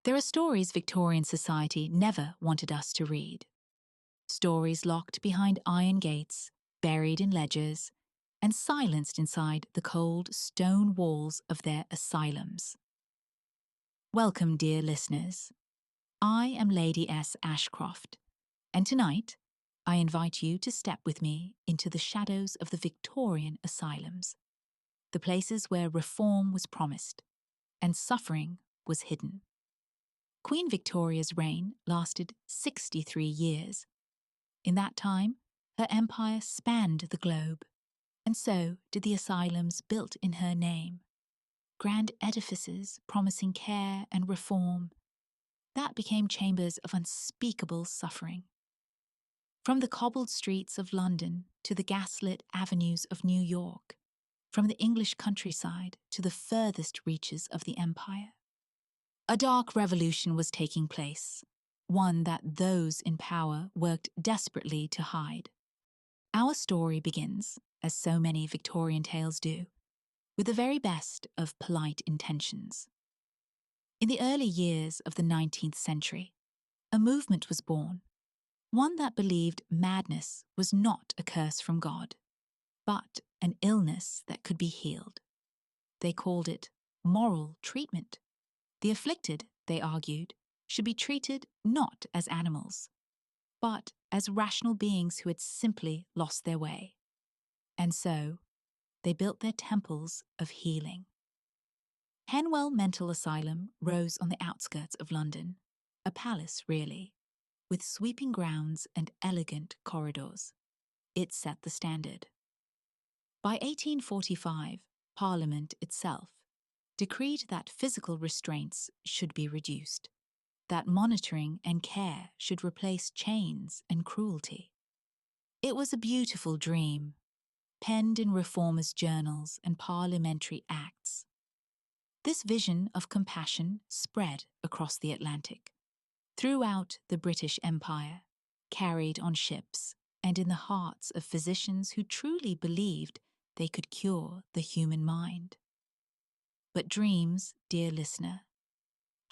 There are stories Victorian society never wanted us to read. Stories locked behind iron gates, buried in ledgers, and silenced inside the cold stone walls of their asylums. Welcome, dear listeners. I am Lady S. Ashcroft, and tonight I invite you to step with me into the shadows of the Victorian asylums, the places where reform was promised and suffering was hidden. Queen Victoria's reign lasted 63 years. In that time, her empire spanned the globe, and so did the asylums built in her name. Grand edifices promising care and reform, that became chambers of unspeakable suffering. From the cobbled streets of London to the gaslit avenues of New York, from the English countryside to the furthest reaches of the empire, a dark revolution was taking place, one that those in power worked desperately to hide. Our story begins, as so many Victorian tales do, with the very best of polite intentions. In the early years of the 19th century, a movement was born, one that believed madness was not a curse from God, but an illness that could be healed. They called it moral treatment. The afflicted, they argued, should be treated not as animals, but as rational beings who had simply lost their way. And so, they built their temples of healing. Henwell Mental Asylum rose on the outskirts of London, a palace really, with sweeping grounds and elegant corridors. It set the standard. By 1845, Parliament itself decreed that physical restraints should be reduced, that monitoring and care should replace chains and cruelty. It was a beautiful dream, penned in reformers' journals and parliamentary acts. This vision of compassion spread across the Atlantic, throughout the British Empire, carried on ships and in the hearts of physicians who truly believed they could cure the human mind. But dreams, dear listener,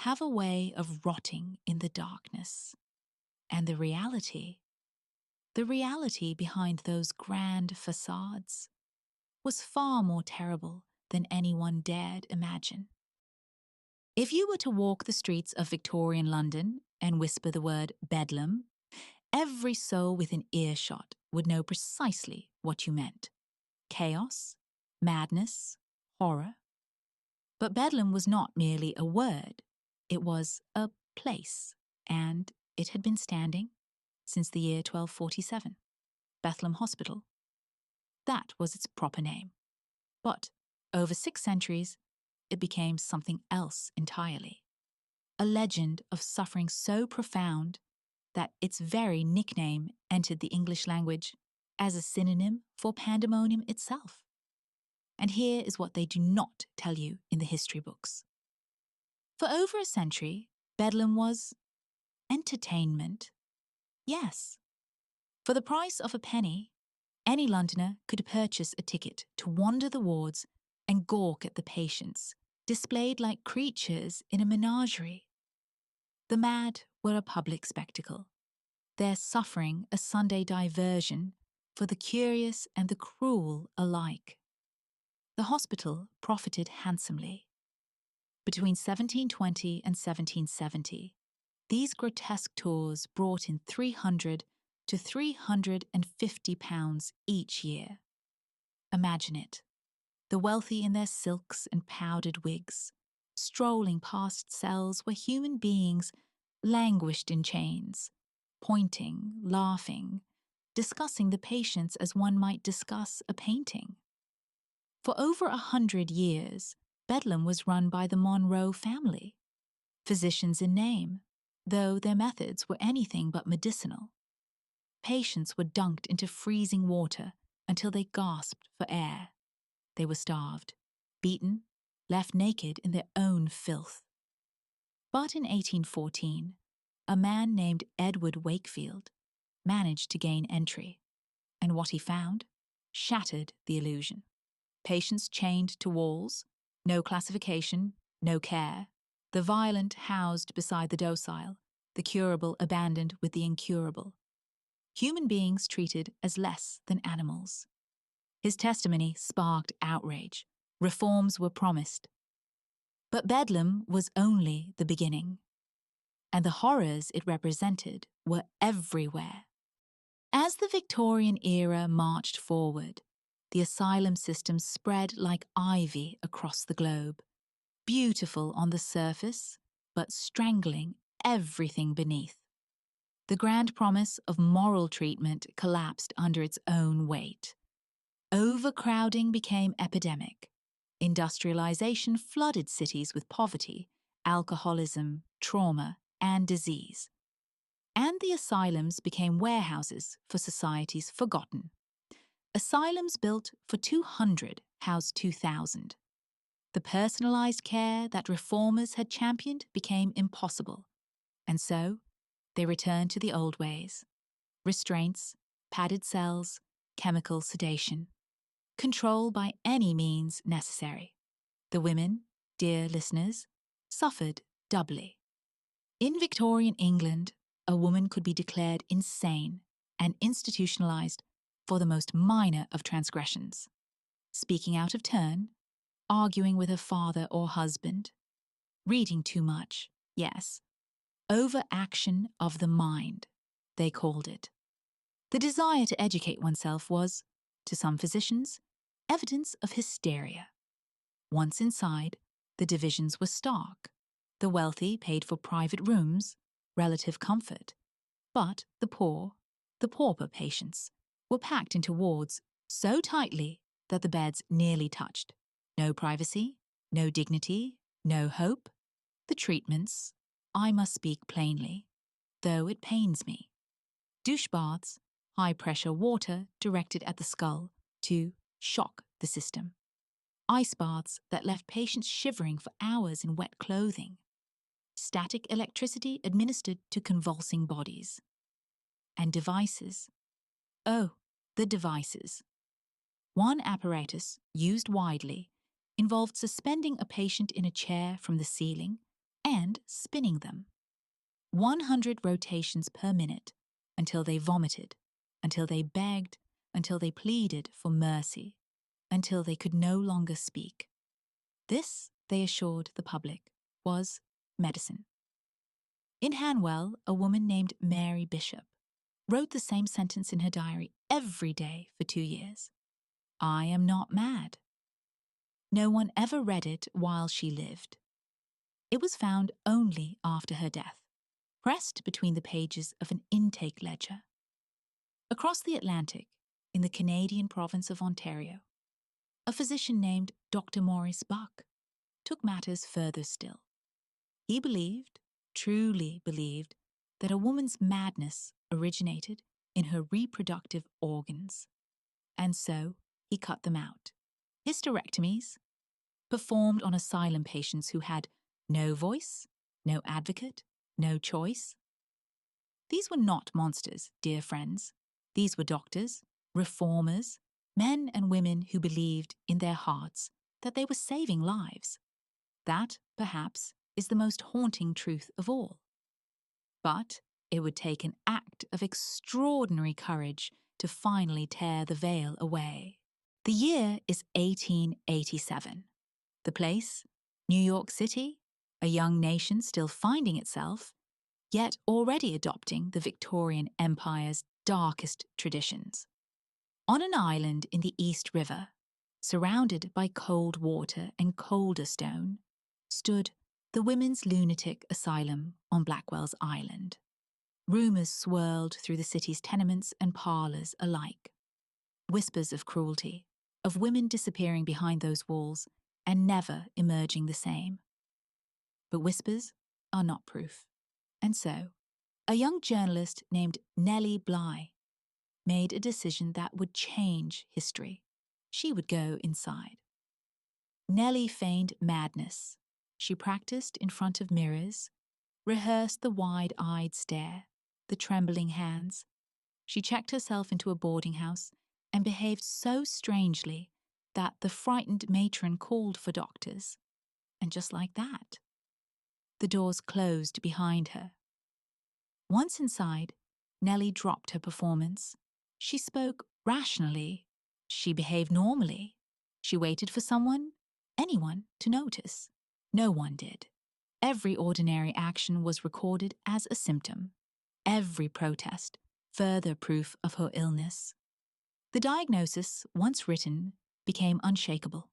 have a way of rotting in the darkness. And the reality behind those grand facades, was far more terrible than anyone dared imagine. If you were to walk the streets of Victorian London and whisper the word Bedlam, every soul within earshot would know precisely what you meant. Chaos, madness, horror. But Bedlam was not merely a word, it was a place, and it had been standing since the year 1247. Bethlehem Hospital. That was its proper name. But over 6 centuries, it became something else entirely. A legend of suffering so profound that its very nickname entered the English language as a synonym for pandemonium itself. And here is what they do not tell you in the history books. For over a century, Bedlam was entertainment. Yes. For the price of a penny, any Londoner could purchase a ticket to wander the wards and gawk at the patients, displayed like creatures in a menagerie. The mad were a public spectacle, their suffering a Sunday diversion for the curious and the cruel alike. The hospital profited handsomely. Between 1720 and 1770, these grotesque tours brought in £300 to £350 each year. Imagine it, the wealthy in their silks and powdered wigs, strolling past cells where human beings languished in chains, pointing, laughing, discussing the patients as one might discuss a painting. For over 100 years, Bedlam was run by the Monroe family, physicians in name, though their methods were anything but medicinal. Patients were dunked into freezing water until they gasped for air. They were starved, beaten, left naked in their own filth. But in 1814, a man named Edward Wakefield managed to gain entry, and what he found shattered the illusion. Patients chained to walls, no classification, no care, the violent housed beside the docile, the curable abandoned with the incurable. Human beings treated as less than animals. His testimony sparked outrage. Reforms were promised. But Bedlam was only the beginning, and the horrors it represented were everywhere. As the Victorian era marched forward, the asylum system spread like ivy across the globe, beautiful on the surface, but strangling everything beneath. The grand promise of moral treatment collapsed under its own weight. Overcrowding became epidemic. Industrialization flooded cities with poverty, alcoholism, trauma, and disease. And the asylums became warehouses for societies forgotten. Asylums built for 200 housed 2,000. The personalized care that reformers had championed became impossible, and so they returned to the old ways. Restraints, padded cells, chemical sedation. Control by any means necessary. The women, dear listeners, suffered doubly. In Victorian England, a woman could be declared insane and institutionalized for the most minor of transgressions. Speaking out of turn, arguing with her father or husband, reading too much, yes, overaction of the mind, they called it. The desire to educate oneself was, to some physicians, evidence of hysteria. Once inside, the divisions were stark. The wealthy paid for private rooms, relative comfort, but the poor, the pauper patients, were packed into wards so tightly that the beds nearly touched. No privacy, no dignity, no hope. The treatments, I must speak plainly, though it pains me. Douche baths, high-pressure water directed at the skull to shock the system. Ice baths that left patients shivering for hours in wet clothing. Static electricity administered to convulsing bodies. And devices. Oh, the devices. One apparatus, used widely, involved suspending a patient in a chair from the ceiling and spinning them. 100 rotations per minute until they vomited, until they begged, until they pleaded for mercy, until they could no longer speak. This, they assured the public, was medicine. In Hanwell, a woman named Mary Bishop wrote the same sentence in her diary every day for 2 years. I am not mad. No one ever read it while she lived. It was found only after her death, pressed between the pages of an intake ledger. Across the Atlantic, in the Canadian province of Ontario, a physician named Dr. Maurice Buck took matters further still. He believed, truly believed, that a woman's madness originated in her reproductive organs, and so he cut them out. Hysterectomies, performed on asylum patients who had no voice, no advocate, no choice. These were not monsters, dear friends. These were doctors, reformers, men and women who believed in their hearts that they were saving lives. That, perhaps, is the most haunting truth of all. But it would take an act of extraordinary courage to finally tear the veil away. The year is 1887. The place, New York City, a young nation still finding itself, yet already adopting the Victorian Empire's darkest traditions. On an island in the East River, surrounded by cold water and colder stone, stood the Women's Lunatic Asylum on Blackwell's Island. Rumours swirled through the city's tenements and parlours alike. Whispers of cruelty, of women disappearing behind those walls and never emerging the same. But whispers are not proof. And so, a young journalist named Nellie Bly made a decision that would change history. She would go inside. Nellie feigned madness. She practiced in front of mirrors, rehearsed the wide-eyed stare, the trembling hands. She checked herself into a boarding house and behaved so strangely that the frightened matron called for doctors. And just like that, The doors closed behind her. Once inside, Nellie dropped her performance. She spoke rationally. She behaved normally. She waited for someone, anyone, to notice. No one did. Every ordinary action was recorded as a symptom. Every protest, further proof of her illness. The diagnosis, once written, became unshakable.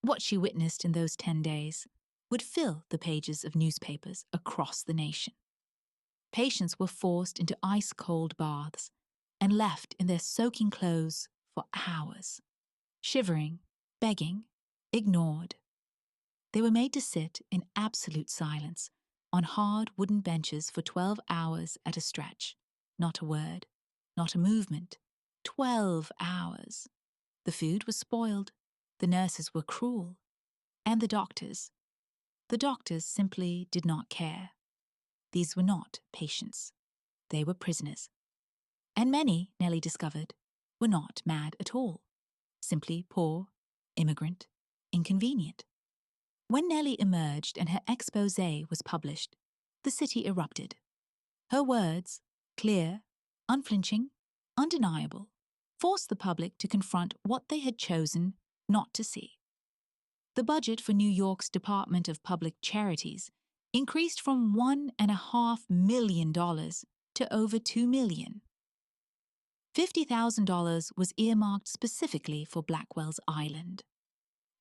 What she witnessed in those 10 days would fill the pages of newspapers across the nation. Patients were forced into ice-cold baths and left in their soaking clothes for hours, shivering, begging, ignored. They were made to sit in absolute silence on hard wooden benches for 12 hours at a stretch. Not a word, not a movement. 12 hours. The food was spoiled, the nurses were cruel, and the doctors simply did not care. These were not patients. They were prisoners. And many, Nellie discovered, were not mad at all. Simply poor, immigrant, inconvenient. When Nellie emerged and her exposé was published, the city erupted. Her words, clear, unflinching, undeniable, forced the public to confront what they had chosen not to see. The budget for New York's Department of Public Charities increased from $1.5 million to over $2 million. $50,000 was earmarked specifically for Blackwell's island.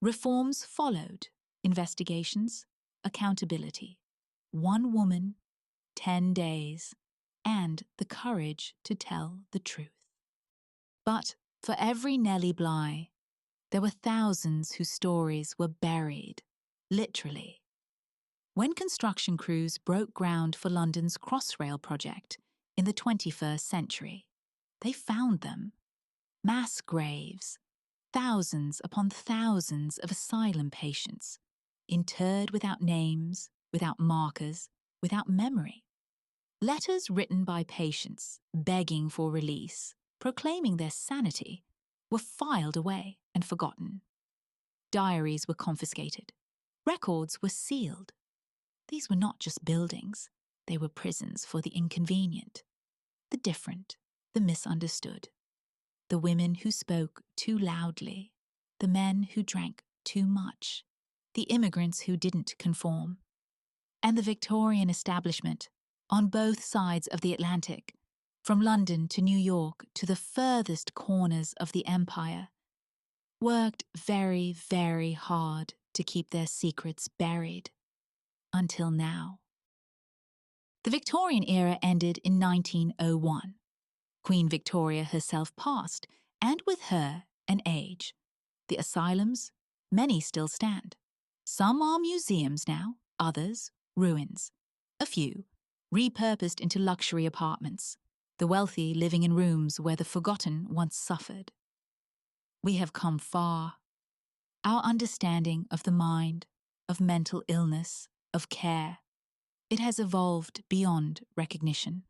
Reforms followed: investigations, accountability, one woman, 10 days, and the courage to tell the truth. But for every Nellie Bly, there were thousands whose stories were buried, literally. When construction crews broke ground for London's Crossrail project in the 21st century, they found them. Mass graves, thousands upon thousands of asylum patients, interred without names, without markers, without memory. Letters written by patients begging for release, proclaiming their sanity, were filed away and forgotten. Diaries were confiscated. Records were sealed. These were not just buildings. They were prisons for the inconvenient, the different, the misunderstood. The women who spoke too loudly, the men who drank too much, the immigrants who didn't conform. And the Victorian establishment, on both sides of the Atlantic, from London to New York to the furthest corners of the empire, worked very, very hard to keep their secrets buried. Until now. The Victorian era ended in 1901. Queen Victoria herself passed, and with her, an age. The asylums, many still stand. Some are museums now, others, ruins. A few, repurposed into luxury apartments, the wealthy living in rooms where the forgotten once suffered. We have come far. Our understanding of the mind, of mental illness, of care, it has evolved beyond recognition.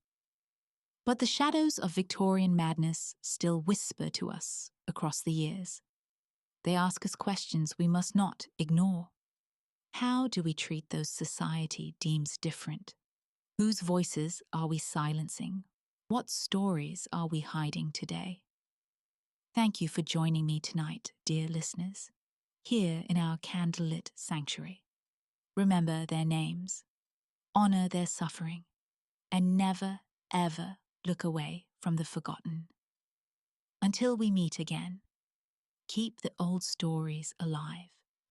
But the shadows of Victorian madness still whisper to us across the years. They ask us questions we must not ignore. How do we treat those society deems different? Whose voices are we silencing? What stories are we hiding today? Thank you for joining me tonight, dear listeners, here in our candlelit sanctuary. Remember their names, honor their suffering, and never, ever look away from the forgotten. Until we meet again, keep the old stories alive.